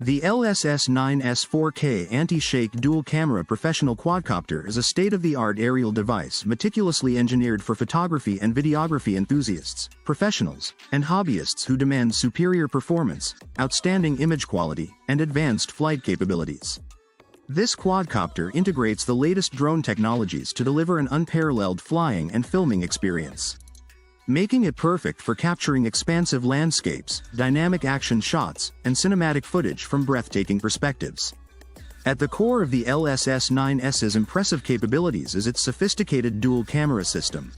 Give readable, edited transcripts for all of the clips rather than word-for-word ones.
The LS S9S 4K anti-shake dual-camera professional quadcopter is a state-of-the-art aerial device meticulously engineered for photography and videography enthusiasts, professionals, and hobbyists who demand superior performance, outstanding image quality, and advanced flight capabilities. This quadcopter integrates the latest drone technologies to deliver an unparalleled flying and filming experience, making it perfect for capturing expansive landscapes, dynamic action shots, and cinematic footage from breathtaking perspectives. At the core of the LS S9S's impressive capabilities is its sophisticated dual-camera system.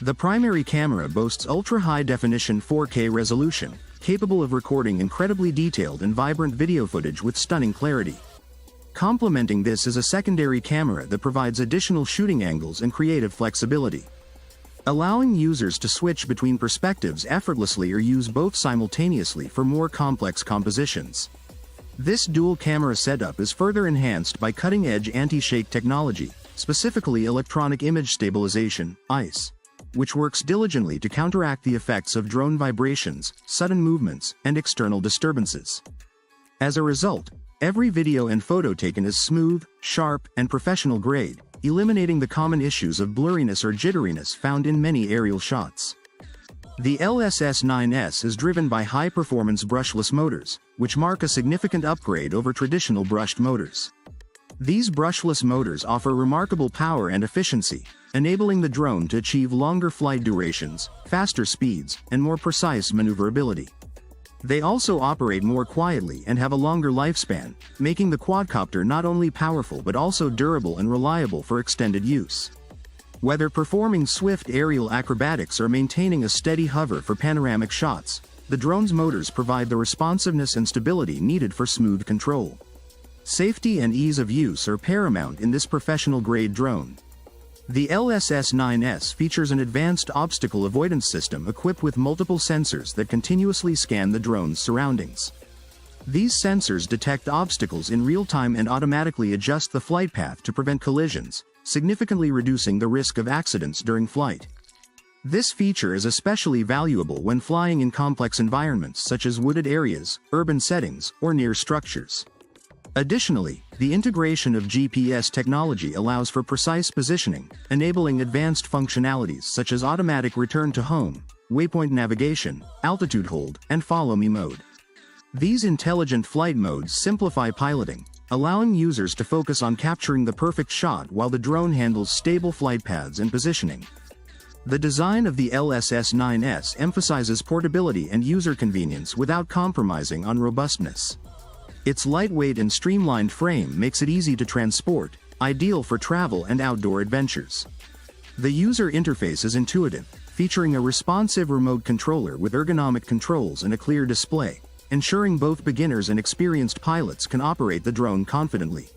The primary camera boasts ultra-high-definition 4K resolution, capable of recording incredibly detailed and vibrant video footage with stunning clarity. Complementing this is a secondary camera that provides additional shooting angles and creative flexibility, allowing users to switch between perspectives effortlessly or use both simultaneously for more complex compositions. This dual-camera setup is further enhanced by cutting-edge anti-shake technology, specifically electronic image stabilization, (ISE), which works diligently to counteract the effects of drone vibrations, sudden movements, and external disturbances. As a result, every video and photo taken is smooth, sharp, and professional grade, eliminating the common issues of blurriness or jitteriness found in many aerial shots. The LS S9S is driven by high-performance brushless motors, which mark a significant upgrade over traditional brushed motors. These brushless motors offer remarkable power and efficiency, enabling the drone to achieve longer flight durations, faster speeds, and more precise maneuverability. They also operate more quietly and have a longer lifespan, making the quadcopter not only powerful but also durable and reliable for extended use. Whether performing swift aerial acrobatics or maintaining a steady hover for panoramic shots, the drone's motors provide the responsiveness and stability needed for smooth control. Safety and ease of use are paramount in this professional-grade drone. The LS S9S features an advanced obstacle avoidance system equipped with multiple sensors that continuously scan the drone's surroundings. These sensors detect obstacles in real time and automatically adjust the flight path to prevent collisions, significantly reducing the risk of accidents during flight. This feature is especially valuable when flying in complex environments such as wooded areas, urban settings, or near structures. Additionally, the integration of GPS technology allows for precise positioning, enabling advanced functionalities such as automatic return to home, waypoint navigation, altitude hold, and follow me mode. These intelligent flight modes simplify piloting, allowing users to focus on capturing the perfect shot while the drone handles stable flight paths and positioning. The design of the LS S9S emphasizes portability and user convenience without compromising on robustness. Its lightweight and streamlined frame makes it easy to transport, ideal for travel and outdoor adventures. The user interface is intuitive, featuring a responsive remote controller with ergonomic controls and a clear display, ensuring both beginners and experienced pilots can operate the drone confidently.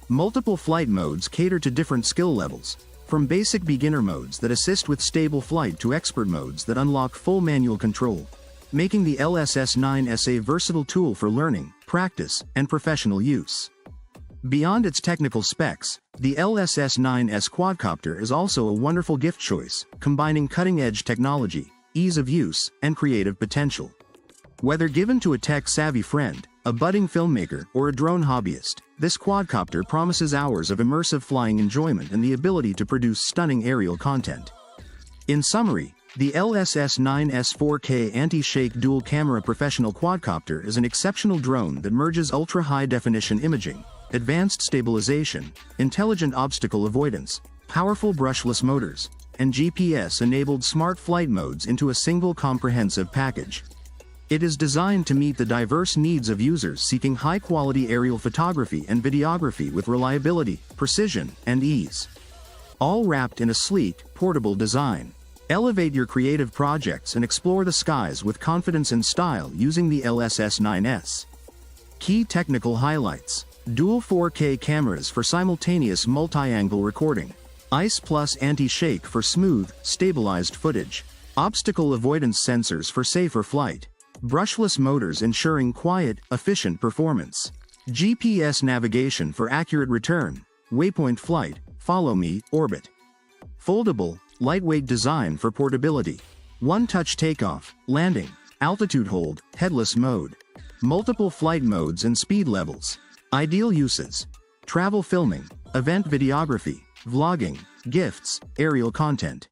Multiple flight modes cater to different skill levels, from basic beginner modes that assist with stable flight to expert modes that unlock full manual control, making the LS S9S a versatile tool for learning, practice, and professional use. Beyond its technical specs, the LS S9S quadcopter is also a wonderful gift choice, combining cutting-edge technology, ease of use, and creative potential. Whether given to a tech-savvy friend, a budding filmmaker, or a drone hobbyist, this quadcopter promises hours of immersive flying enjoyment and the ability to produce stunning aerial content. In summary, the LS S9S 4K anti-shake dual-camera professional quadcopter is an exceptional drone that merges ultra-high-definition imaging, advanced stabilization, intelligent obstacle avoidance, powerful brushless motors, and GPS-enabled smart flight modes into a single comprehensive package. It is designed to meet the diverse needs of users seeking high-quality aerial photography and videography with reliability, precision, and ease, all wrapped in a sleek, portable design. Elevate your creative projects and explore the skies with confidence and style using the LS S9S. Key technical highlights: dual 4K cameras for simultaneous multi-angle recording, ISE Plus anti-shake for smooth, stabilized footage, obstacle avoidance sensors for safer flight, brushless motors ensuring quiet, efficient performance, GPS navigation for accurate return, waypoint flight, follow me, orbit. Foldable, lightweight design for portability. One-touch takeoff, landing, altitude hold, headless mode. Multiple flight modes and speed levels. Ideal uses: travel filming, event videography, vlogging, gifts, aerial content.